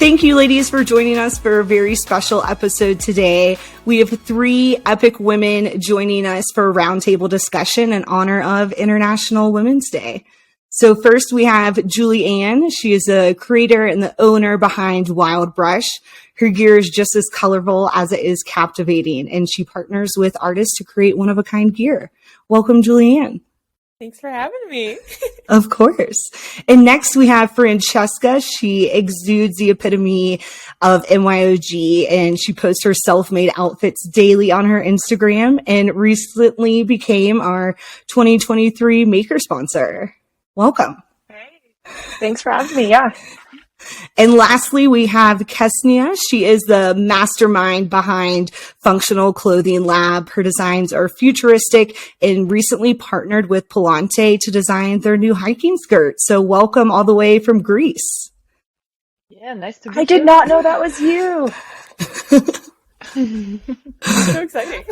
Thank you, ladies, for joining us for a very special episode today. We have 3 epic women joining us for a roundtable discussion in honor of International Women's Day. So first we have Julianne. She is a creator and the owner behind Wild Brush. Her gear is just as colorful as it is captivating, and she partners with artists to create one-of-a-kind gear. Welcome, Julianne. Thanks for having me. Of course. And next we have Francesca. She exudes the epitome of MYOG, and she posts her self-made outfits daily on her Instagram and recently became our 2023 maker sponsor. Welcome. Hey, thanks for having me. Yeah. And lastly, we have Kesniia. She is the mastermind behind Functional Clothing Lab. Her designs are futuristic and recently partnered with Palante to design their new hiking skirt. So welcome all the way from Greece. Yeah, nice to meet you. I did not know that was you. So exciting.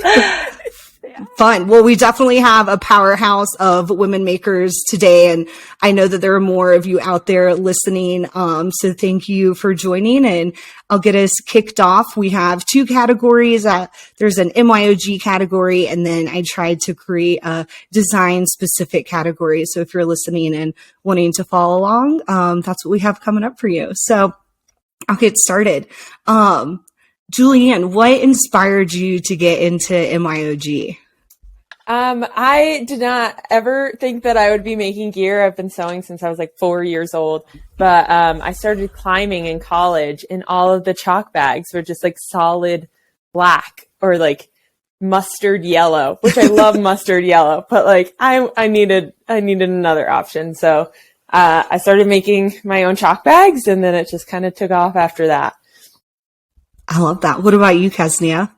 Fun. Well, we definitely have a powerhouse of women makers today, and I know that there are more of you out there listening. So thank you for joining, and I'll get us kicked off. We have 2 categories. There's an MYOG category, and then I tried to create a design-specific category. So if you're listening and wanting to follow along, that's what we have coming up for you. So I'll get started. Julianne, what inspired you to get into MYOG? I did not ever think that I would be making gear. I've been sewing since I was like 4 years old, but I started climbing in college, and all of the chalk bags were just like solid black or like mustard yellow, which I love mustard yellow, but like I needed another option. So I started making my own chalk bags, and then it just kind of took off after that. I love that. What about you, Kesniia?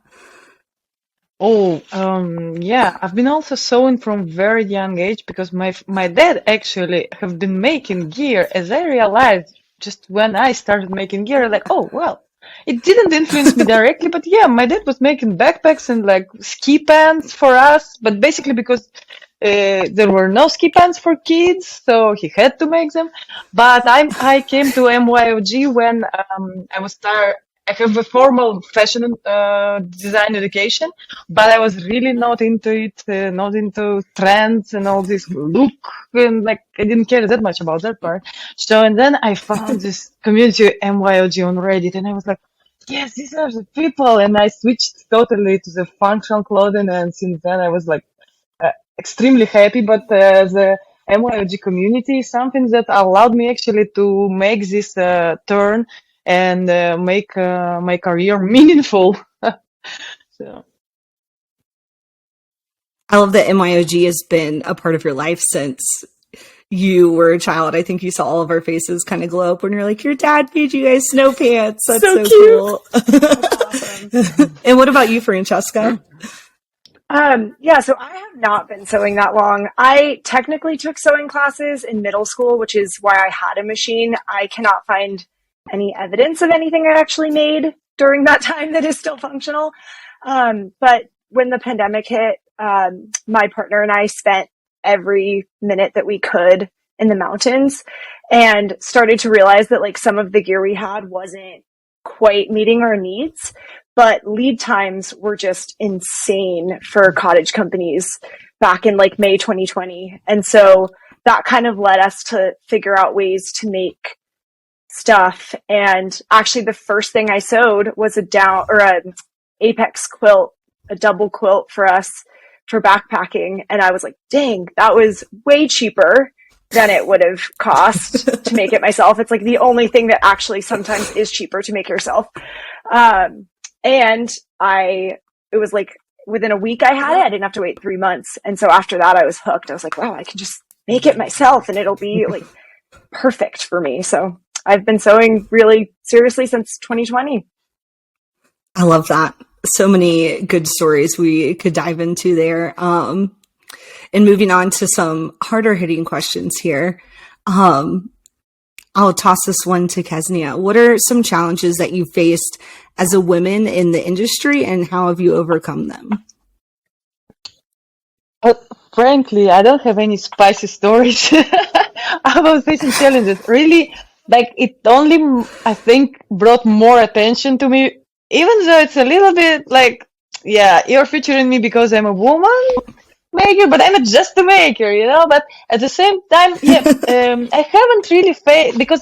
Yeah, I've been also sewing from very young age because my dad actually have been making gear. As I realized just when I started making gear, like, oh, well, it didn't influence me directly, but yeah, my dad was making backpacks and like ski pants for us, but basically because there were no ski pants for kids, so he had to make them. But I came to MYOG when I have a formal fashion design education, but I was really not into it, not into trends and all this look, and like I didn't care that much about that part. So, and then I found this community MYOG on Reddit, and I was like, yes, these are the people, and I switched totally to the functional clothing, and since then I was like extremely happy. But the MYOG community is something that allowed me actually to make this turn and make my career meaningful. So. I love that MYOG has been a part of your life since you were a child. I think you saw all of our faces kind of glow up when you're like, your dad made you guys snow pants. That's so cool. That's awesome. And what about you, Francesca? Yeah, so I have not been sewing that long. I technically took sewing classes in middle school, which is why I had a machine. I cannot find any evidence of anything I actually made during that time that is still functional. But when the pandemic hit, my partner and I spent every minute that we could in the mountains and started to realize that like some of the gear we had wasn't quite meeting our needs, but lead times were just insane for cottage companies back in like May 2020. And so that kind of led us to figure out ways to make stuff. And actually the first thing I sewed was a Apex quilt, a double quilt for us for backpacking. And I was like, dang, that was way cheaper than it would have cost to make it myself. It's like the only thing that actually sometimes is cheaper to make yourself. And it was like within a week I had it. I didn't have to wait 3 months. And so after that I was hooked. I was like, wow, I can just make it myself and it'll be like perfect for me. So I've been sewing really seriously since 2020. I love that. So many good stories we could dive into there. And moving on to some harder hitting questions here. I'll toss this one to Kesniia. What are some challenges that you faced as a woman in the industry, and how have you overcome them? Frankly, I don't have any spicy stories about facing challenges. Really, like it only, I think, brought more attention to me, even though it's a little bit like, yeah, you're featuring me because I'm a woman maker, but I'm not just a maker, you know. But at the same time, yeah, I haven't really because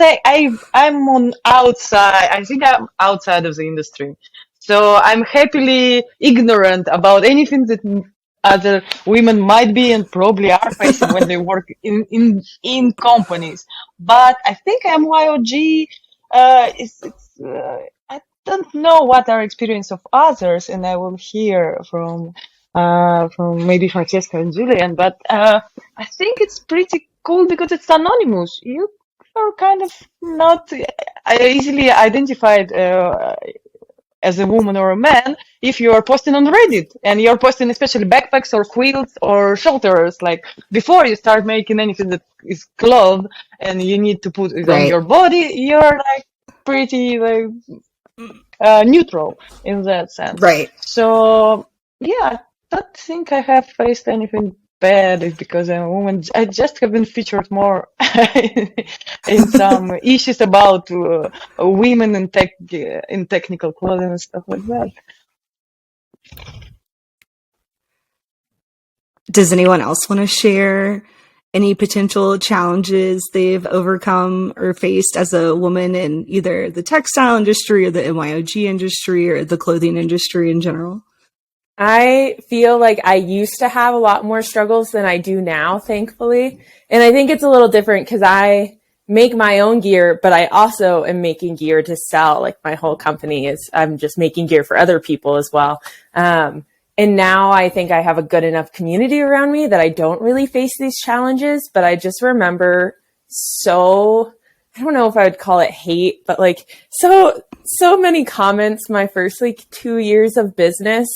I'm on outside. I think I'm outside of the industry, so I'm happily ignorant about anything that other women might be and probably are facing when they work in companies. But I think MYOG I don't know what are experience of others, and I will hear from maybe Francesca and Julian. But I think it's pretty cool because it's anonymous. You are kind of not easily identified as a woman or a man if you are posting on Reddit, and you're posting especially backpacks or quilts or shelters. Like before you start making anything that is cloth and you need to put it on your body, you're like pretty like neutral in that sense. Right. So yeah, I don't think I have faced anything bad because I'm a woman. I just have been featured more in some issues about women in technical clothing and stuff like that. Does anyone else want to share any potential challenges they've overcome or faced as a woman in either the textile industry or the MYOG industry or the clothing industry in general? I feel like I used to have a lot more struggles than I do now, thankfully. And I think it's a little different because I make my own gear, but I also am making gear to sell. Like my whole company I'm just making gear for other people as well. And now I think I have a good enough community around me that I don't really face these challenges, but I just remember I don't know if I would call it hate, but like so many comments my first like 2 years of business,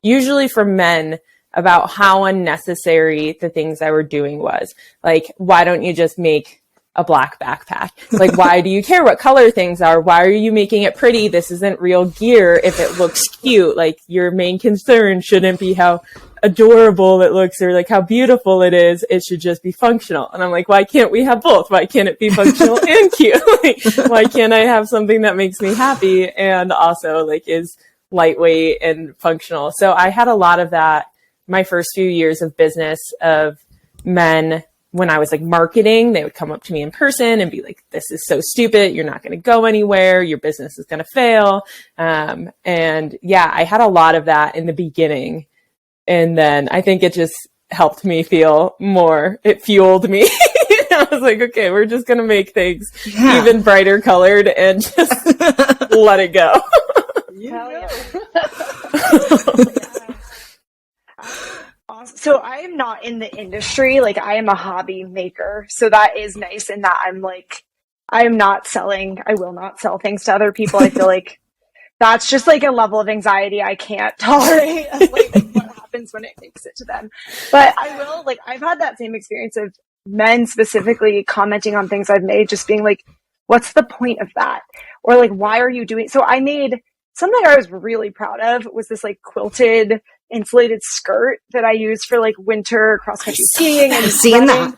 usually from men, about how unnecessary the things I were doing was. Like, why don't you just make a black backpack? Like, why do you care what color things are? Why are you making it pretty? This isn't real gear if it looks cute. Like, your main concern shouldn't be how adorable it looks or like how beautiful it is. It should just be functional. And I'm like, why can't we have both? Why can't it be functional and cute? Like, why can't I have something that makes me happy and also like is lightweight and functional? So I had a lot of that my first few years of business, of men, when I was like marketing, they would come up to me in person and be like, this is so stupid. You're not going to go anywhere. Your business is going to fail. And yeah, I had a lot of that in the beginning. And then I think it just helped me feel more, it fueled me. I was like, okay, we're just going to make things even brighter colored and just let it go. So I am not in the industry. Like, I am a hobby maker. So that is nice in that I'm like, I am not selling. I will not sell things to other people. I feel like that's just like a level of anxiety I can't tolerate of like what happens when it makes it to them. But I will, like, I've had that same experience of men specifically commenting on things I've made, just being like, what's the point of that? Or like, why are you doing? So I made something I was really proud of, was this like quilted insulated skirt that I used for like winter cross country skiing and seeing that.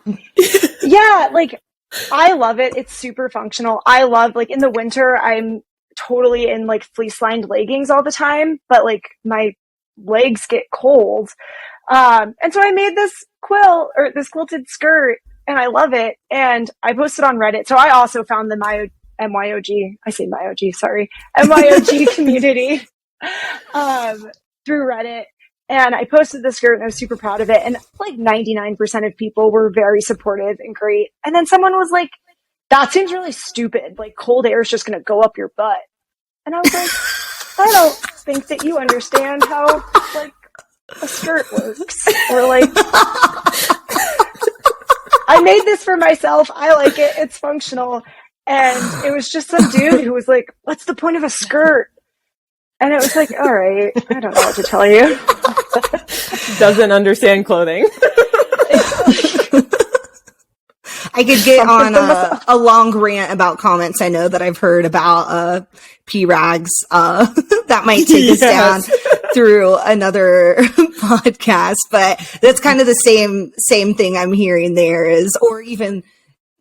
Yeah, like I love it. It's super functional. I love, like, in the winter I'm totally in like fleece lined leggings all the time, but like my legs get cold. And so I made this quilted skirt and I love it. And I posted on Reddit. So I also found the MYOG community through Reddit. And I posted the skirt and I was super proud of it. And like 99% of people were very supportive and great. And then someone was like, that seems really stupid. Like, cold air is just going to go up your butt. And I was like, I don't think that you understand how like a skirt works. Or like, I made this for myself. I like it. It's functional. And it was just some dude who was like, what's the point of a skirt? And it was like, all right, I don't know what to tell you. Doesn't understand clothing. I could get on a long rant about comments I know that I've heard about P-rags. That might take us down through another podcast, but that's kind of the same thing I'm hearing there is, or even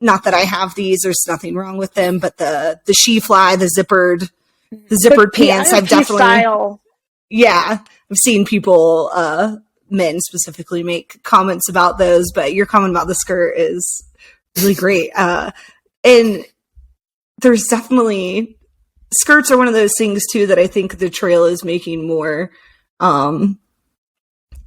not that I have these, there's nothing wrong with them, but the she fly, the zippered pants, I've definitely style. Yeah, I've seen people, men specifically, make comments about those, but your comment about the skirt is really great. And there's definitely, skirts are one of those things too that I think the trail is making more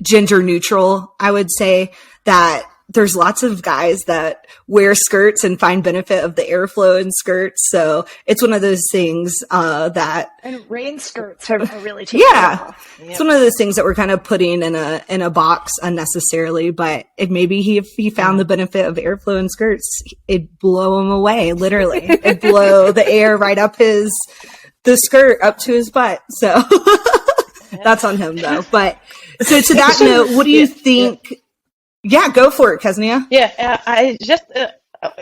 gender neutral. I would say that there's lots of guys that wear skirts and find benefit of the airflow in skirts. So it's one of those things that, and rain skirts are really taken off. It's one of those things that we're kind of putting in a box unnecessarily. But if maybe if he found the benefit of airflow in skirts, it'd blow him away. Literally, it'd blow the air right up the skirt up to his butt. So that's on him though. But so to that note, what do you think? Yeah, go for it, Kesniia. Yeah, I just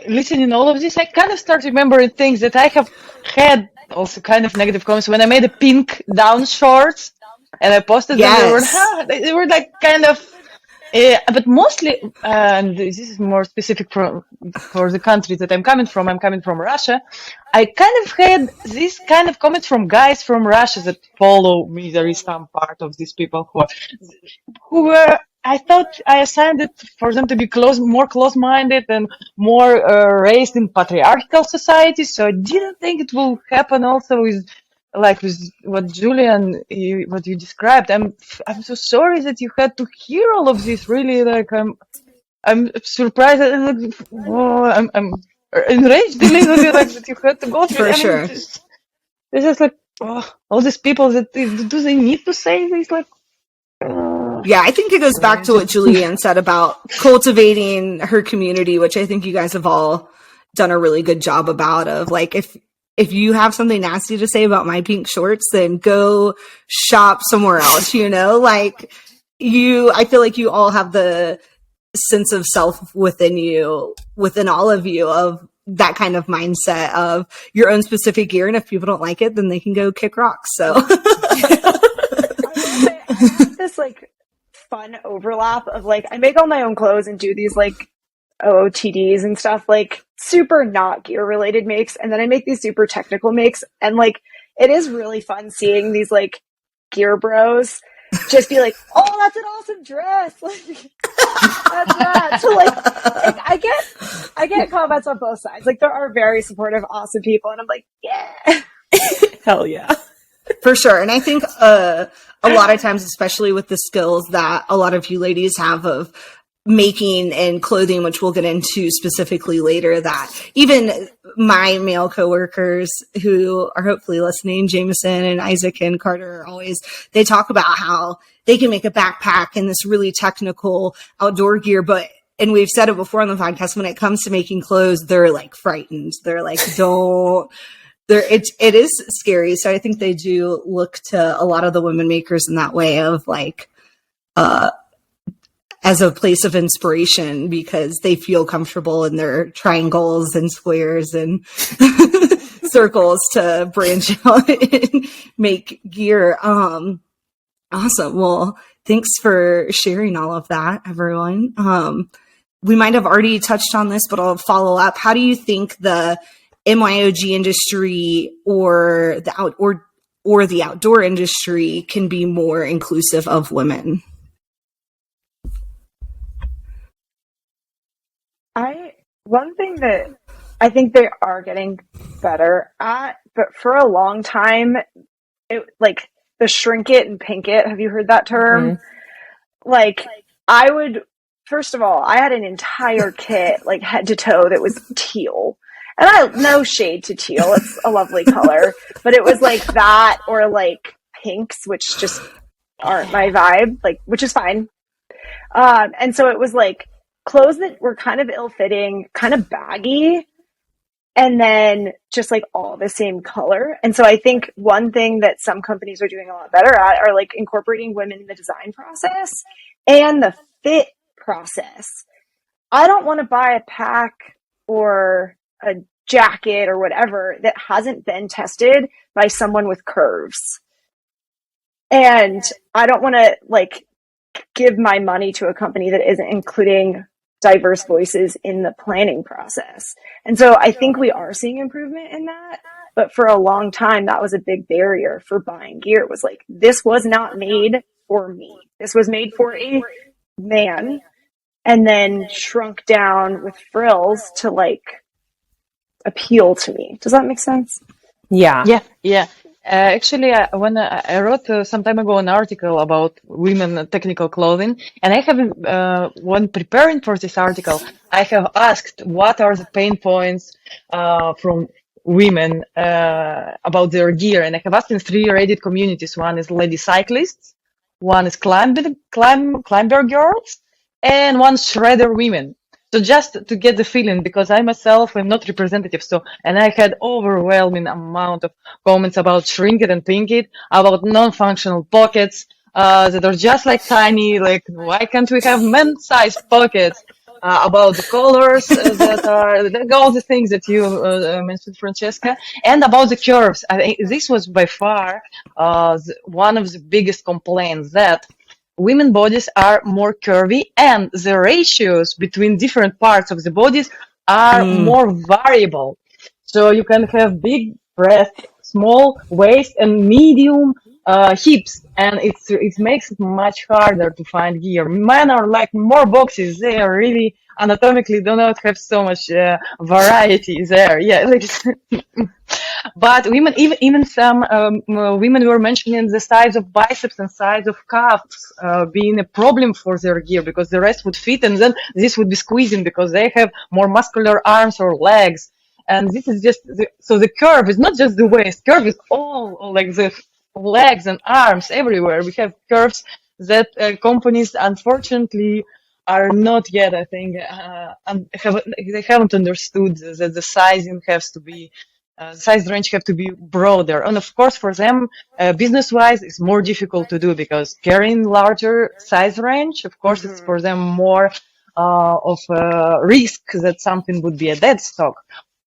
listening all of this, I kind of start remembering things that I have had also kind of negative comments when I made a pink down shorts and I posted them. They were like kind of, but mostly, and this is more specific for the country that I'm coming from. I'm coming from Russia. I kind of had this kind of comments from guys from Russia that follow me. There is some part of these people who were. I thought I assigned it for them to be more close-minded and more raised in patriarchal society. So I didn't think it will happen also with what Julian, what you described. I'm so sorry that you had to hear all of this. Really, I'm surprised. I'm enraged a little bit, like that you had to go through. For sure. It's just like all these people that do they need to say this? Like. Yeah, I think it goes back to what Julianne said about cultivating her community, which I think you guys have all done a really good job about. Of like, if you have something nasty to say about my pink shorts, then go shop somewhere else. Like I feel like you all have the sense of self within all of you, of that kind of mindset of your own specific gear, and if people don't like it, then they can go kick rocks. So I have this like fun overlap of like, I make all my own clothes and do these like OOTDs and stuff, like super not gear related makes, and then I make these super technical makes, and like it is really fun seeing these like gear bros just be like, oh, that's an awesome dress, like that's that. So like I get comments on both sides. Like there are very supportive, awesome people, and I'm like, yeah. Hell yeah. For sure. And I think a lot of times, especially with the skills that a lot of you ladies have of making and clothing, which we'll get into specifically later, that even my male coworkers who are hopefully listening, Jameson and Isaac and Carter, they talk about how they can make a backpack and this really technical outdoor gear, and we've said it before on the podcast, when it comes to making clothes, they're like frightened. They're like, it is scary. So I think they do look to a lot of the women makers in that way of like, as a place of inspiration, because they feel comfortable in their triangles and squares and circles to branch out and make gear. Awesome. Well, thanks for sharing all of that, everyone. We might have already touched on this, but I'll follow up. How do you think the MYOG industry or the outdoor industry can be more inclusive of women? One thing that I think they are getting better at, but for a long time, it like the shrink it and pink it. Have you heard that term? Mm-hmm. Like first of all, I had an entire kit, like head to toe, that was teal. And no shade to teal, it's a lovely color, but it was like that or like pinks, which just aren't my vibe, like, which is fine. And so it was like clothes that were kind of ill-fitting, kind of baggy, and then just like all the same color. And so I think one thing that some companies are doing a lot better at are like incorporating women in the design process and the fit process. I don't want to buy a pack or a jacket or whatever that hasn't been tested by someone with curves. And I don't want to like give my money to a company that isn't including diverse voices in the planning process. And so I think we are seeing improvement in that. But for a long time, that was a big barrier for buying gear, was like, this was not made for me. This was made for a man, and then shrunk down with frills to like appeal to me. Does that make sense? Yeah. Yeah. Actually, when I wrote some time ago an article about women technical clothing, and I have, when preparing for this article, I have asked what are the pain points from women about their gear, and I have asked in 3 Reddit communities. One is lady cyclists, one is climber girls, and one shredder women. So just to get the feeling, because I myself am not representative, so, and I had overwhelming amount of comments about shrink it and pink it, about non-functional pockets, that are just like tiny, like, why can't we have men-sized pockets? About the colors that are, all the things that you mentioned, Francesca, and about the curves. I think this was by far one of the biggest complaints, that women bodies are more curvy and the ratios between different parts of the bodies are more variable. So you can have big breast, small waist, and medium hips, and it makes it much harder to find gear. Men are like more boxes; they are really anatomically do not have so much variety there. Yeah, like, but women, even some women were mentioning the size of biceps and size of calves being a problem for their gear, because the rest would fit, and then this would be squeezing because they have more muscular arms or legs. And this is just so the curve is not just the waist. Curve is all like the legs and arms everywhere. We have curves that companies unfortunately are not yet, I think, they haven't understood that the sizing has to be size range have to be broader. And of course, for them, business-wise, it's more difficult to do, because carrying larger size range, of course, it's for them more of a risk that something would be a dead stock.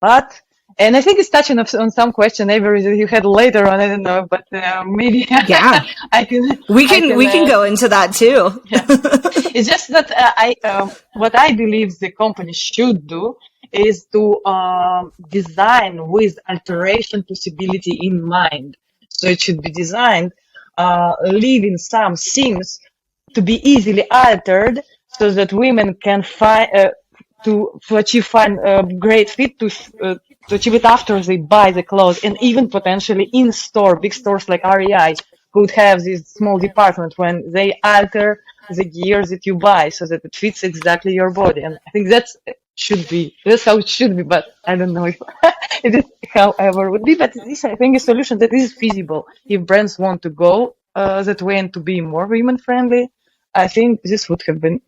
But, and I think it's touching on some question, Avery, that you had later on. I don't know, but maybe Yeah, we can go into that too. Yeah. It's just that what I believe the company should do is to design with alteration possibility in mind. So it should be designed leaving some seams to be easily altered, so that women can find to achieve fine great fit to achieve it after they buy the clothes, and even potentially in store. Big stores like REI could have this small department when they alter the gear that you buy so that it fits exactly your body. And I think that's how it should be, but I don't know if it is however would be. But this, I think, is a solution that is feasible if brands want to go that way and to be more women friendly. I think this would have been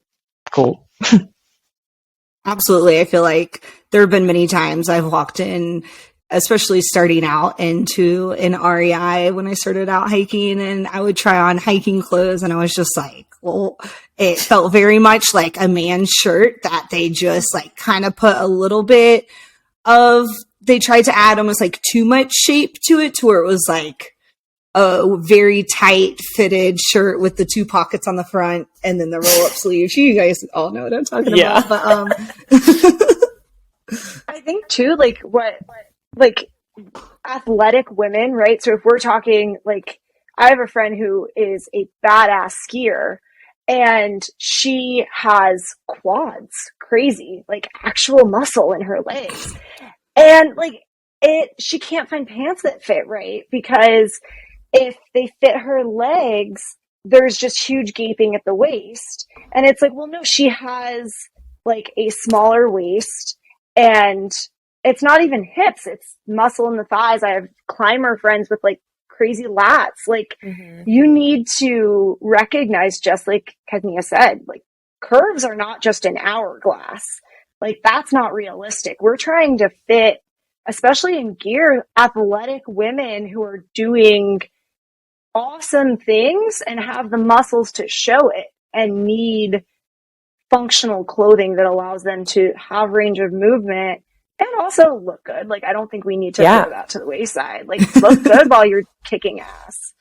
cool. Absolutely. I feel like there have been many times I've walked in, especially starting out, into an REI when I started out hiking, and I would try on hiking clothes, and I was just like, well, it felt very much like a man's shirt that they just like kind of put a little bit of, they tried to add almost like too much shape to it, to where it was like a very tight fitted shirt with the 2 pockets on the front and then the roll up sleeves. You guys all know what I'm talking about. But I think too, like athletic women, right? So if we're talking, like, I have a friend who is a badass skier, and she has quads, crazy, like actual muscle in her legs. And like she can't find pants that fit right, because if they fit her legs, there's just huge gaping at the waist. And it's like, well, no, she has like a smaller waist, and it's not even hips, it's muscle in the thighs. I have climber friends with like crazy lats. Like, you need to recognize, just like Kesniia said, like, curves are not just an hourglass. Like, that's not realistic. We're trying to fit, especially in gear, athletic women who are doing awesome things and have the muscles to show it, and need functional clothing that allows them to have range of movement and also look good. Like, I don't think we need to throw that to the wayside. Like, look good while you're kicking ass.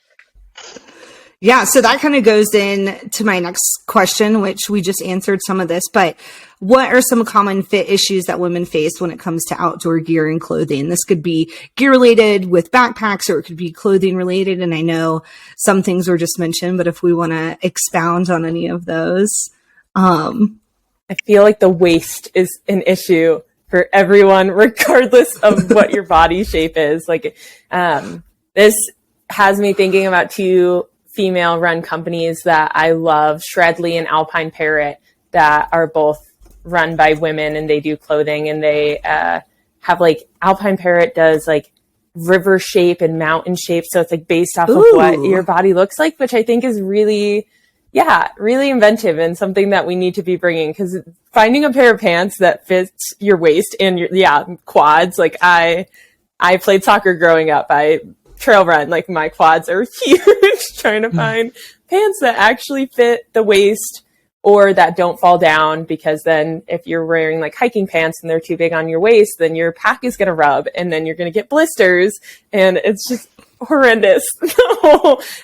Yeah, so that kind of goes in to my next question, which we just answered some of this, but what are some common fit issues that women face when it comes to outdoor gear and clothing? This could be gear related with backpacks, or it could be clothing related. And I know some things were just mentioned, but if we want to expound on any of those. I feel like the waist is an issue for everyone, regardless of what your body shape is. Like, this has me thinking about two female run companies that I love, Shredley and Alpine Parrot, that are both run by women, and they do clothing, and they have like, Alpine Parrot does like river shape and mountain shape. So it's like based off of what your body looks like, which I think is really, really inventive and something that we need to be bringing, because finding a pair of pants that fits your waist and your quads. Like, I played soccer growing up. I trail run, like my quads are huge. Trying to find pants that actually fit the waist or that don't fall down, because then if you're wearing like hiking pants and they're too big on your waist, then your pack is going to rub and then you're going to get blisters, and it's just horrendous.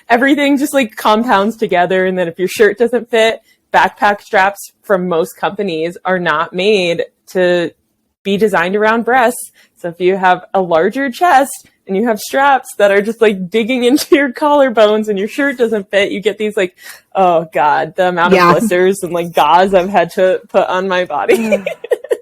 Everything just like compounds together. And then if your shirt doesn't fit, backpack straps from most companies are not made to be designed around breasts. So if you have a larger chest and you have straps that are just like digging into your collarbones and your shirt doesn't fit, you get these like, oh God, the amount of blisters and like gauze I've had to put on my body.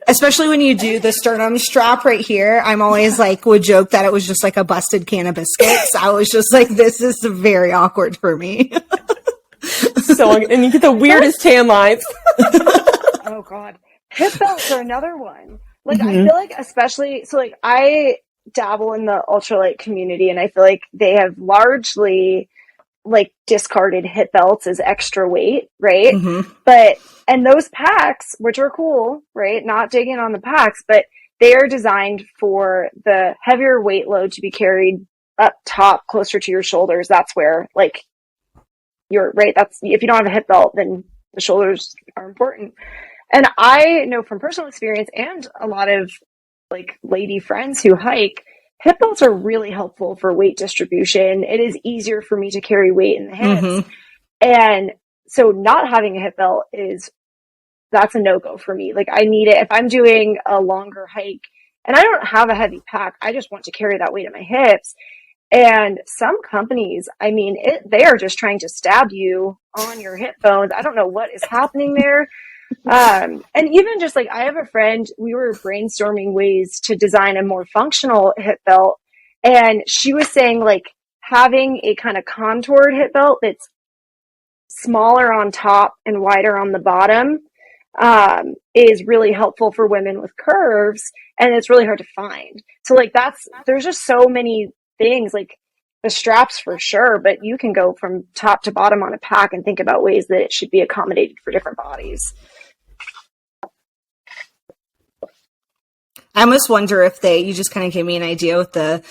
Especially when you do the sternum strap right here. I'm always like, would joke that it was just like a busted can of biscuits. I was just like, this is very awkward for me. And you get the weirdest tan lines. Oh God. Hip belts are another one. Like, I feel like, especially, so like, I dabble in the ultralight community, and I feel like they have largely like discarded hip belts as extra weight, right? And those packs, which are cool, right? Not digging on the packs, but they are designed for the heavier weight load to be carried up top, closer to your shoulders. That's where, like, you're right. That's, if you don't have a hip belt, then the shoulders are important. And I know from personal experience and a lot of like lady friends who hike, hip belts are really helpful for weight distribution. It is easier for me to carry weight in the hips. And so not having a hip belt that's a no-go for me. Like, I need it if I'm doing a longer hike and I don't have a heavy pack. I just want to carry that weight at my hips. And some companies, I mean, they are just trying to stab you on your hip bones. I don't know what is happening there. And even just like, I have a friend, we were brainstorming ways to design a more functional hip belt. And she was saying like having a kind of contoured hip belt that's smaller on top and wider on the bottom, is really helpful for women with curves. And it's really hard to find. So like, there's just so many things, like the straps for sure, but you can go from top to bottom on a pack and think about ways that it should be accommodated for different bodies. I almost wonder if you just kind of gave me an idea with the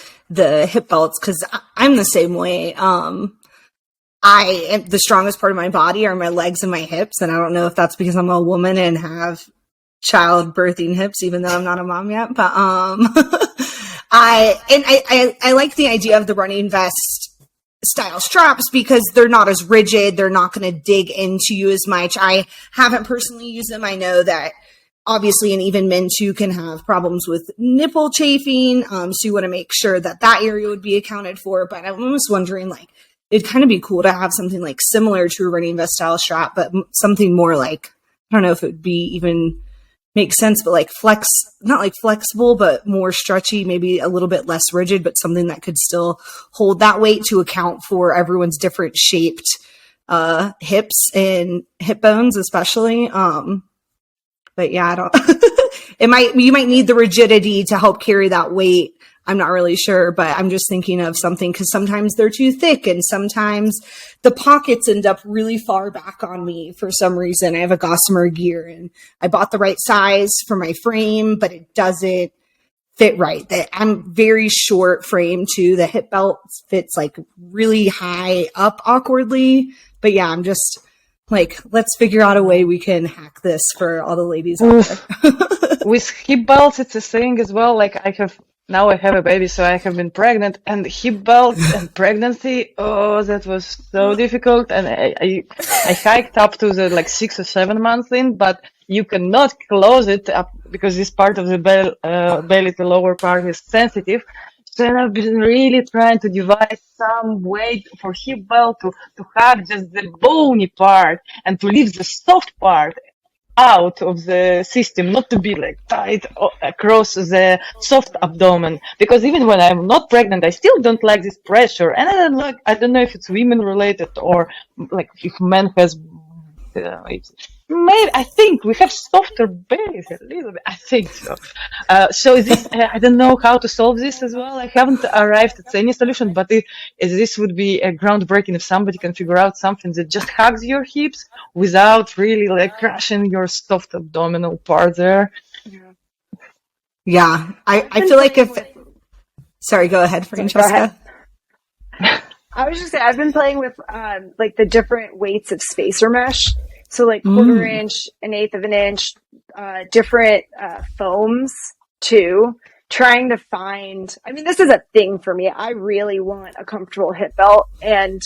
hip belts, because I'm the same way. The strongest part of my body are my legs and my hips, and I don't know if that's because I'm a woman and have childbirthing hips, even though I'm not a mom yet. But I like the idea of the running vest style straps because they're not as rigid. They're not going to dig into you as much. I haven't personally used them. I know that obviously, and even men too can have problems with nipple chafing. So you want to make sure that area would be accounted for. But I'm almost wondering, like, it'd kind of be cool to have something like similar to a running vest style strap, but something more like, I don't know if it would be even make sense, but like not like flexible, but more stretchy, maybe a little bit less rigid, but something that could still hold that weight to account for everyone's different shaped hips and hip bones, especially. But yeah, I don't, you might need the rigidity to help carry that weight. I'm not really sure, but I'm just thinking of something, because sometimes they're too thick and sometimes the pockets end up really far back on me for some reason. I have a Gossamer gear and I bought the right size for my frame, but it doesn't fit right. I'm very short frame too. The hip belt fits like really high up awkwardly. But yeah, I'm just like, let's figure out a way we can hack this for all the ladies out there. With hip belts, it's a thing as well. Like, I have now I have a baby, so I have been pregnant, and hip belt and pregnancy. Oh, that was so difficult. And I hiked up to the like 6 or 7 months in, but you cannot close it up because this part of the belly, the lower part, is sensitive. So I've been really trying to devise some way for hip belt to hug just the bony part and to leave the soft part out of the system, not to be like tight across the soft abdomen. Because even when I'm not pregnant, I still don't like this pressure, and I don't know if it's women related or like if men has. It's made. I think we have softer bellies a little bit. I think so. So this, I don't know how to solve this as well. I haven't arrived at any solution, but this would be a groundbreaking if somebody can figure out something that just hugs your hips without really like crushing your soft abdominal part there. Yeah, I feel like if. Sorry, go ahead, Francesca. I was just saying, I've been playing with like the different weights of spacer mesh. So like quarter inch, an eighth of an inch, different foams too. Trying to find, I mean, this is a thing for me. I really want a comfortable hip belt, and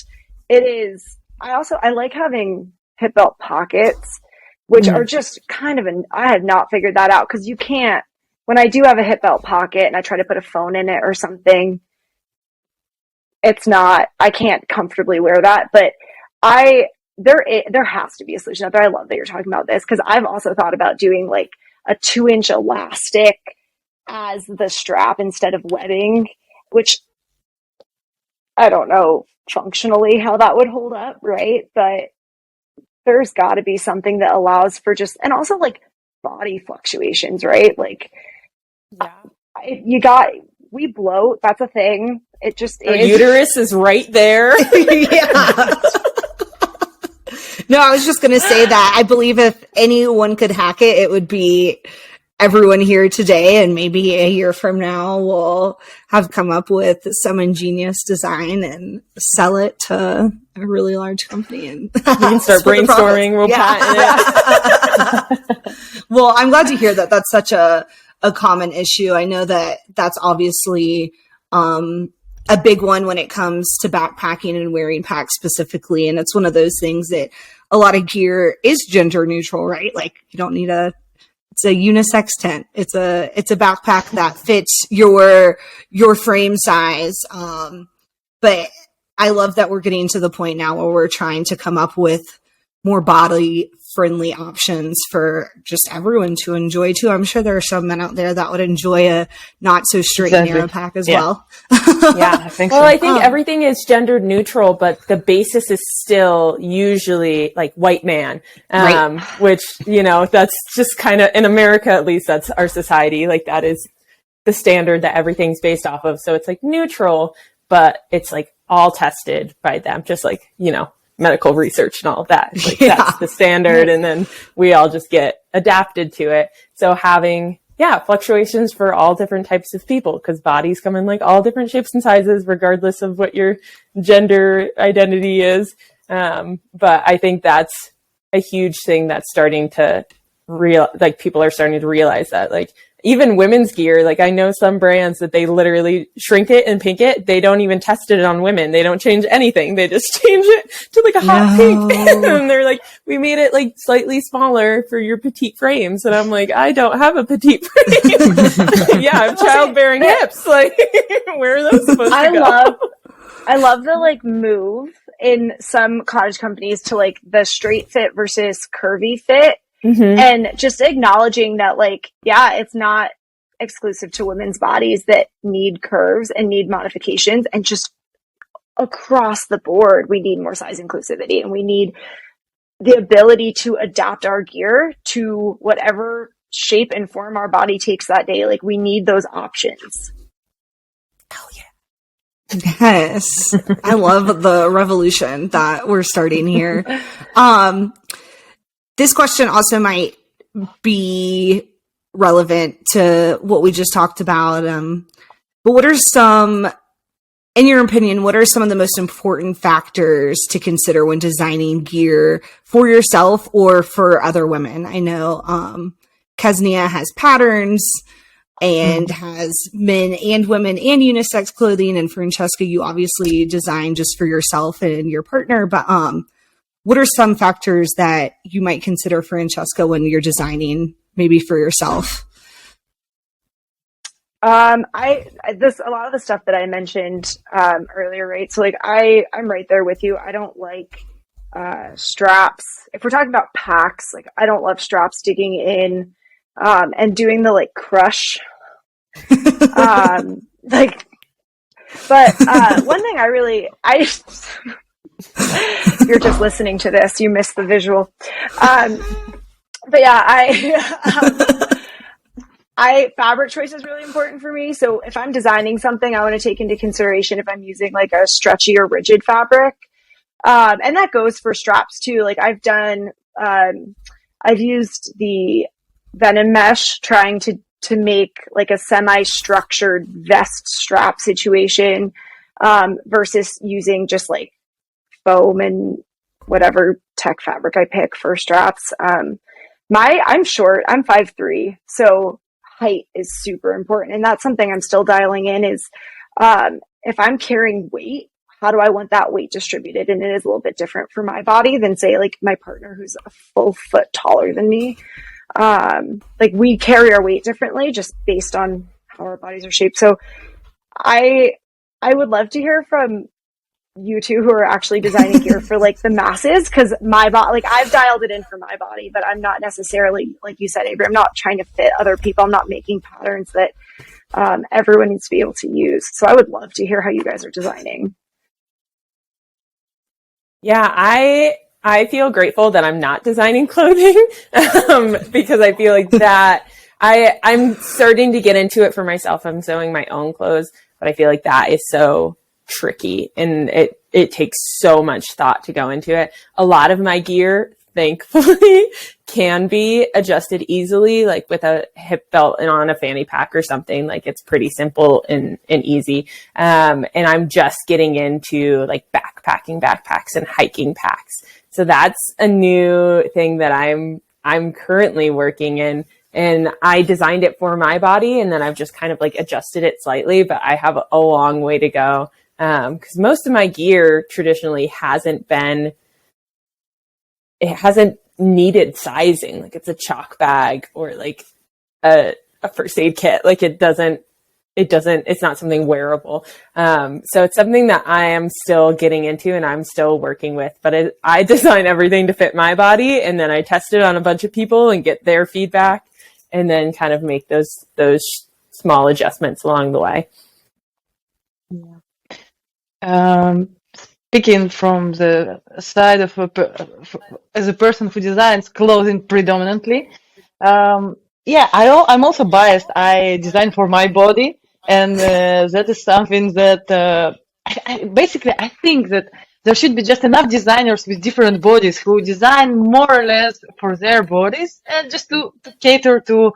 it is. I like having hip belt pockets, which are just kind of I have not figured that out, because you can't. When I do have a hip belt pocket and I try to put a phone in it or something, it's not, I can't comfortably wear that, but there has to be a solution out there. I love that you're talking about this, because I've also thought about doing like a 2-inch elastic as the strap instead of webbing, which I don't know functionally how that would hold up, right? But there's got to be something that allows for just, and also like body fluctuations, right? Like, we bloat, that's a thing. It just is. Our uterus is right there. Yeah. No, I was just going to say that I believe if anyone could hack it, it would be everyone here today. And maybe a year from now, we'll have come up with some ingenious design and sell it to a really large company. And we can start brainstorming. We'll patent it. Well, I'm glad to hear that that's such a common issue. I know that that's obviously a big one when it comes to backpacking and wearing packs specifically. And it's one of those things that a lot of gear is gender neutral, right? Like you don't need it's a unisex tent. It's a backpack that fits your frame size. But I love that we're getting to the point now where we're trying to come up with more body friendly options for just everyone to enjoy too. I'm sure there are some men out there that would enjoy a not so straight and narrow pack as well. Yeah, I think so. Well, I think everything is gender neutral, but the basis is still usually like white man, right. Which, that's just kind of, in America, at least that's our society. Like that is the standard that everything's based off of. So it's like neutral, but it's like all tested by them, just like, medical research and all of that. Like that's the standard. And then we all just get adapted to it. So having, fluctuations for all different types of people, because bodies come in like all different shapes and sizes, regardless of what your gender identity is. But I think that's a huge thing that's starting to people are starting to realize that, like, even women's gear, like I know some brands that they literally shrink it and pink it. They don't even test it on women. They don't change anything. They just change it to like a hot pink. And they're like, we made it like slightly smaller for your petite frames. And I'm like, I don't have a petite frame. Yeah, I have childbearing hips. Like, where are those supposed to go? I love the like move in some cottage companies to like the straight fit versus curvy fit. Mm-hmm. And just acknowledging that, like, it's not exclusive to women's bodies that need curves and need modifications, and just across the board, we need more size inclusivity, and we need the ability to adapt our gear to whatever shape and form our body takes that day. Like, we need those options. Oh, yeah. Yes. I love the revolution that we're starting here. This question also might be relevant to what we just talked about. But what are in your opinion, what are some of the most important factors to consider when designing gear for yourself or for other women? I know Kesniia has patterns. and has men and women and unisex clothing. And Francesca, you obviously design just for yourself and your partner, but what are some factors that you might consider, Francesca, when you're designing maybe for yourself? A lot of the stuff that I mentioned earlier, right? So like I'm right there with you. I don't like straps. If we're talking about packs, like I don't love straps digging in and doing the like crush. Like, but one thing if you're just listening to this, you missed the visual. But yeah, fabric choice is really important for me. So if I'm designing something, I want to take into consideration if I'm using like a stretchy or rigid fabric. And that goes for straps too. Like I've used the venom mesh trying to make like a semi-structured vest strap situation, versus using just like foam and whatever tech fabric I pick for straps. I'm short, I'm 5'3", so height is super important. And that's something I'm still dialing in is, if I'm carrying weight, how do I want that weight distributed? And it is a little bit different for my body than say like my partner who's a full foot taller than me. Like we carry our weight differently just based on how our bodies are shaped. So I would love to hear from you two who are actually designing gear for like the masses, because my body, like I've dialed it in for my body, but I'm not necessarily, like you said, Avery, I'm not trying to fit other people. I'm not making patterns that everyone needs to be able to use. So I would love to hear how you guys are designing. Yeah, I feel grateful that I'm not designing clothing because I feel like that I'm starting to get into it for myself. I'm sewing my own clothes, but I feel like that is so tricky and it takes so much thought to go into it. A lot of my gear, thankfully, can be adjusted easily, like with a hip belt and on a fanny pack or something. Like it's pretty simple and easy. And I'm just getting into like backpacking backpacks and hiking packs. So that's a new thing that I'm currently working in. And I designed it for my body, and then I've just kind of like adjusted it slightly, but I have a long way to go. Because most of my gear traditionally hasn't needed sizing. Like it's a chalk bag or like a first aid kit. Like it's not something wearable. So it's something that I am still getting into and I'm still working with, but I design everything to fit my body, and then I test it on a bunch of people and get their feedback, and then kind of make those small adjustments along the way. Speaking from the side of as a person who designs clothing predominantly, I'm also biased. I design for my body, and that is something that I think that there should be just enough designers with different bodies who design more or less for their bodies, and just to cater to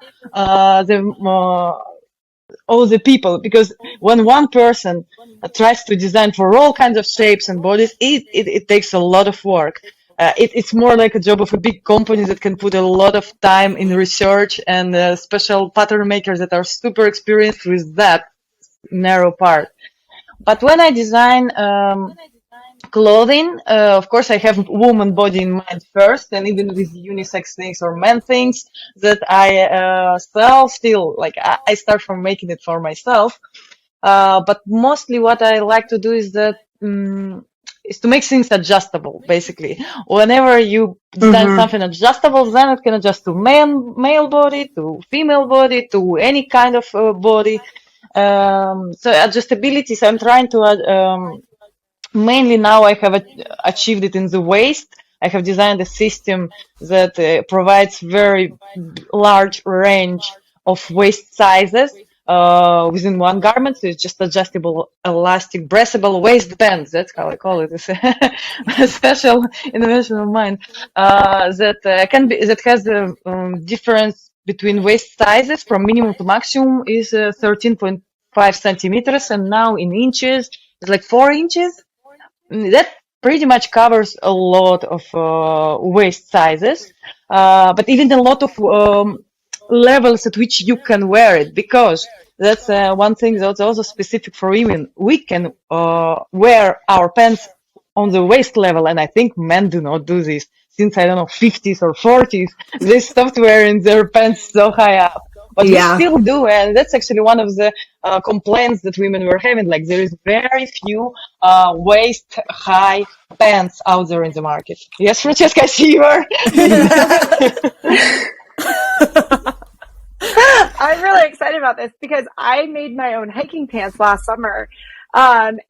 all the people, because when one person tries to design for all kinds of shapes and bodies, it takes a lot of work. It's more like a job of a big company that can put a lot of time in research and special pattern makers that are super experienced with that narrow part. But when I design clothing, of course, I have woman body in mind first, and even with unisex things or men things that I sell, still, like I start from making it for myself. But mostly what I like to do is is to make things adjustable, basically. Whenever you design something adjustable, then it can adjust to male body, to female body, to any kind of body. So adjustability, so I'm trying to mainly now I have achieved it in the waist. I have designed a system that provides very large range of waist sizes within one garment. So it's just adjustable, elastic, breathable waistbands. That's how I call it. It's a special innovation of mine that has the difference between waist sizes from minimum to maximum is 13.5 centimeters, and now in inches it's like 4 inches. That pretty much covers a lot of waist sizes, but even a lot of levels at which you can wear it, because that's one thing that's also specific for women. We can wear our pants on the waist level, and I think men do not do this. Since, I don't know, 50s or 40s, they stopped wearing their pants so high up. But we Yeah. still do, and that's actually one of the complaints that women were having. Like, there is very few waist-high pants out there in the market. Yes, Francesca, I see you are. I'm really excited about this because I made my own hiking pants last summer. And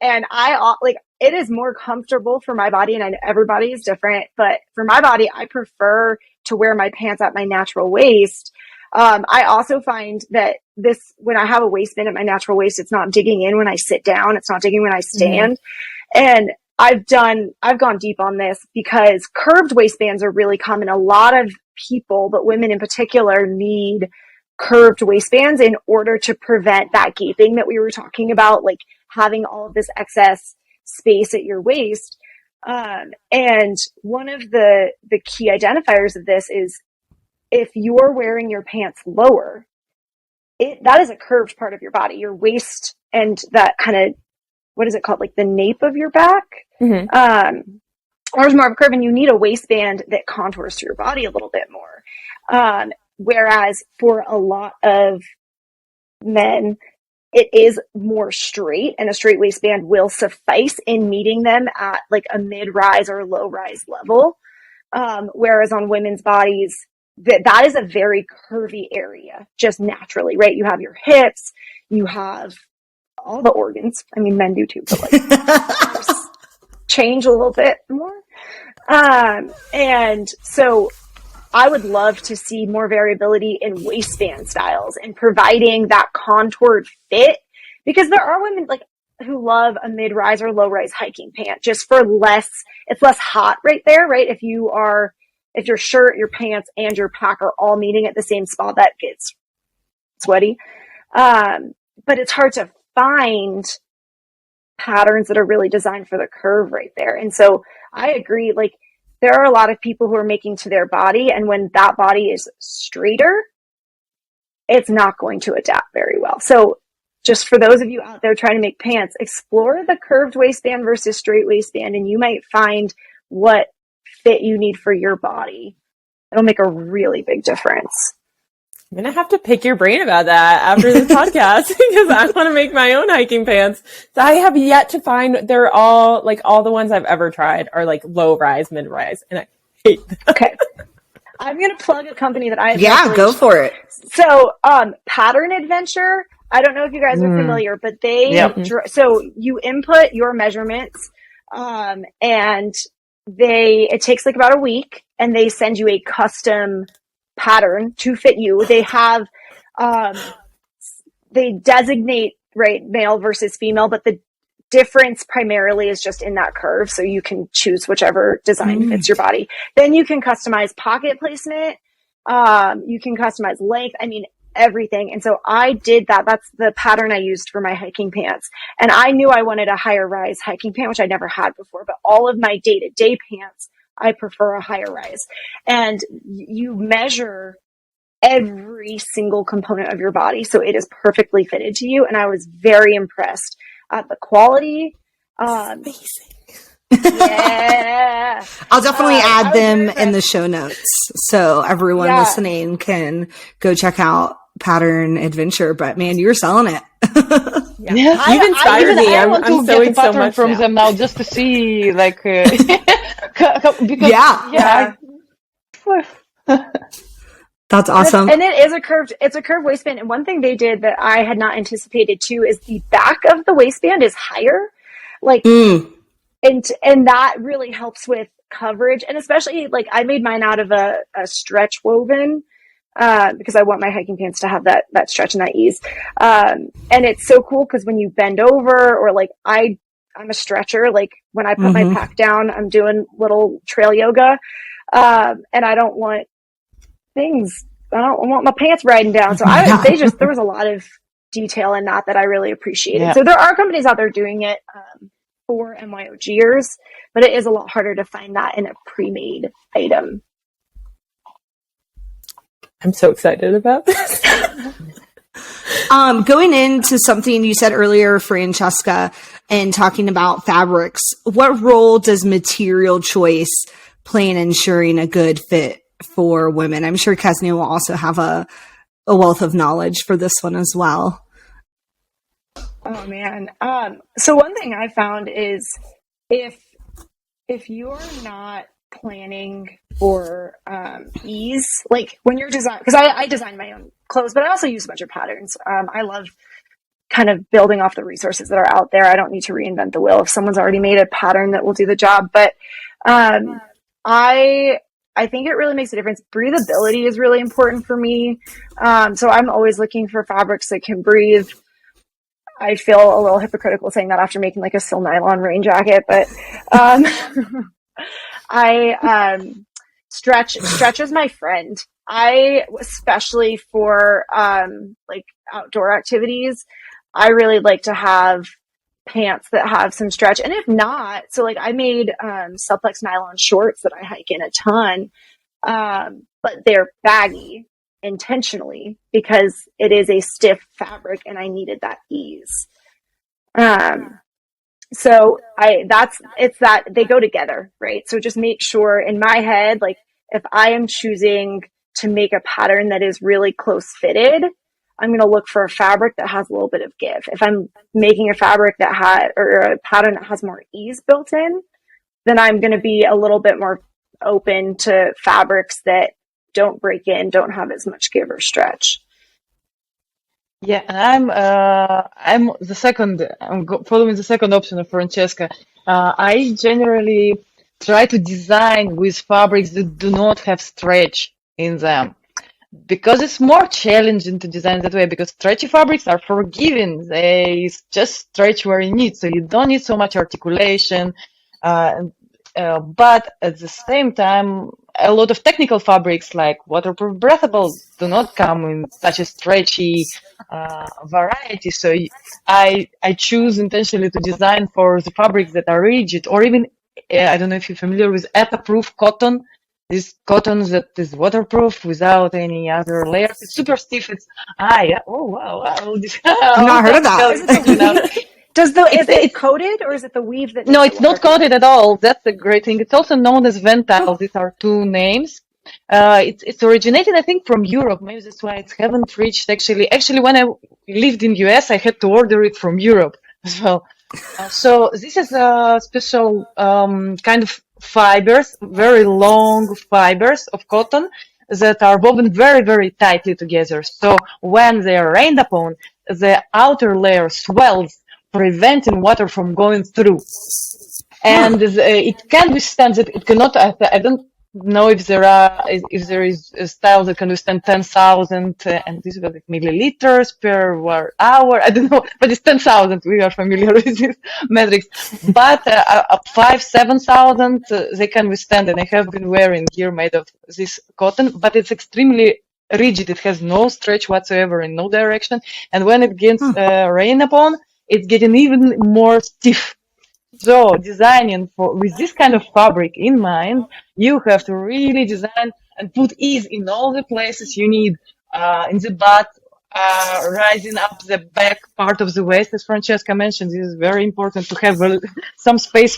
it is more comfortable for my body, and I know everybody is different, but for my body, I prefer to wear my pants at my natural waist. I also find that when I have a waistband at my natural waist, it's not digging in when I sit down. It's not digging when I stand. And I've gone deep on this because curved waistbands are really common. A lot of people, but women in particular, need curved waistbands in order to prevent that gaping that we were talking about, like having all of this excess space at your waist. And one of the key identifiers of this is if you're wearing your pants lower, that is a curved part of your body, your waist, and that kind of, what is it called? Like the nape of your back. There's more of a curve, and you need a waistband that contours to your body a little bit more. Whereas for a lot of men, it is more straight, and a straight waistband will suffice in meeting them at like a mid-rise or low-rise level. Whereas on women's bodies, that is a very curvy area, just naturally, right? You have your hips, you have all the organs. I mean, men do too, but like change a little bit more. And so I would love to see more variability in waistband styles and providing that contoured fit, because there are women like who love a mid-rise or low-rise hiking pant just for it's less hot right there, right? If your shirt, your pants, and your pack are all meeting at the same spot, that gets sweaty. But it's hard to find patterns that are really designed for the curve right there. And so I agree, like there are a lot of people who are making to their body, and when that body is straighter, it's not going to adapt very well. So just for those of you out there trying to make pants, explore the curved waistband versus straight waistband, and you might find what fit you need for your body. It'll make a really big difference. I'm going to have to pick your brain about that after this podcast because I want to make my own hiking pants. So I have yet to find, they're all the ones I've ever tried are like low rise, mid rise. And I hate them. Okay. I'm going to plug a company that I have. Yeah, go for it. So, Pattern Adventure, I don't know if you guys are familiar, but so you input your measurements, and it takes like about a week, and they send you a custom pattern to fit you. They have, they designate, right, male versus female, but the difference primarily is just in that curve. So you can choose whichever design fits your body. Then you can customize pocket placement. You can customize length. I mean, everything. And so I did that. That's the pattern I used for my hiking pants. And I knew I wanted a higher rise hiking pant, which I never had before, but all of my day-to-day pants, I prefer a higher rise. And you measure every single component of your body, so it is perfectly fitted to you. And I was very impressed at the quality. Amazing. Yeah. I'll definitely add them in the show notes so everyone listening can go check out Pattern Adventure. But man, you're selling it. Yeah. You've inspired me. I want I'm to sewing get a pattern so much from now. them now just to see, like, because That's awesome. And it's a curved waistband. And one thing they did that I had not anticipated too is the back of the waistband is higher. Like, and that really helps with coverage. And especially like I made mine out of a stretch woven, because I want my hiking pants to have that stretch and that ease. And it's so cool because when you bend over, or like I'm a stretcher, like when I put my pack down, I'm doing little trail yoga. And I don't want my pants riding down. So there was a lot of detail in that I really appreciated. Yeah. So there are companies out there doing it, for MYOGers, but it is a lot harder to find that in a pre-made item. I'm so excited about this. Going into something you said earlier, Francesca, and talking about fabrics, what role does material choice play in ensuring a good fit for women? I'm sure Kesniia will also have a wealth of knowledge for this one as well. Oh man. So one thing I found is if you're not planning for ease, like when you're design, because I design my own clothes, but I also use a bunch of patterns. I love kind of building off the resources that are out there. I don't need to reinvent the wheel if someone's already made a pattern that will do the job. But I think it really makes a difference. Breathability is really important for me. So I'm always looking for fabrics that can breathe. I feel a little hypocritical saying that after making like a sil nylon rain jacket, but stretch is my friend. I, especially for like outdoor activities, I really like to have pants that have some stretch. And if not, so like I made Suplex nylon shorts that I hike in a ton, but they're baggy intentionally because it is a stiff fabric and I needed that ease. So it's that they go together, right? So just make sure in my head, like if I am choosing to make a pattern that is really close fitted, I'm going to look for a fabric that has a little bit of give. If I'm making a fabric or a pattern that has more ease built in, then I'm going to be a little bit more open to fabrics that don't break in, don't have as much give or stretch. Yeah, and I'm the second. Following the second option of Francesca. I generally try to design with fabrics that do not have stretch in them, because it's more challenging to design that way, because stretchy fabrics are forgiving. They just stretch where you need, so you don't need so much articulation. But at the same time, a lot of technical fabrics like waterproof breathable do not come in such a stretchy variety. So I choose intentionally to design for the fabrics that are rigid, or even I don't know if you're familiar with ETA-proof cotton. This cotton that is waterproof without any other layers. It's super stiff. Yeah. Oh wow! I've not heard of that. Is it coated or is it the weave that? No, it's not coated at all. That's the great thing. It's also known as Ventile. These are two names. It's originated, I think, from Europe. Maybe that's why it haven't reached actually. Actually, when I lived in US, I had to order it from Europe as well. So this is a special kind of fibers, very long fibers of cotton that are woven very, very tightly together. So when they are rained upon, the outer layer swells, preventing water from going through. And it can withstand it. It cannot. I don't know if there is a style that can withstand 10,000 and this is like milliliters per hour. I don't know, but it's 10,000. We are familiar with this metrics. But up 7,000 they can withstand. And I have been wearing gear made of this cotton, but it's extremely rigid. It has no stretch whatsoever in no direction. And when it gets rain upon, it's getting even more stiff. So designing with this kind of fabric in mind, you have to really design and put ease in all the places you need, in the butt, rising up the back part of the waist, as Francesca mentioned. This is very important to have some space for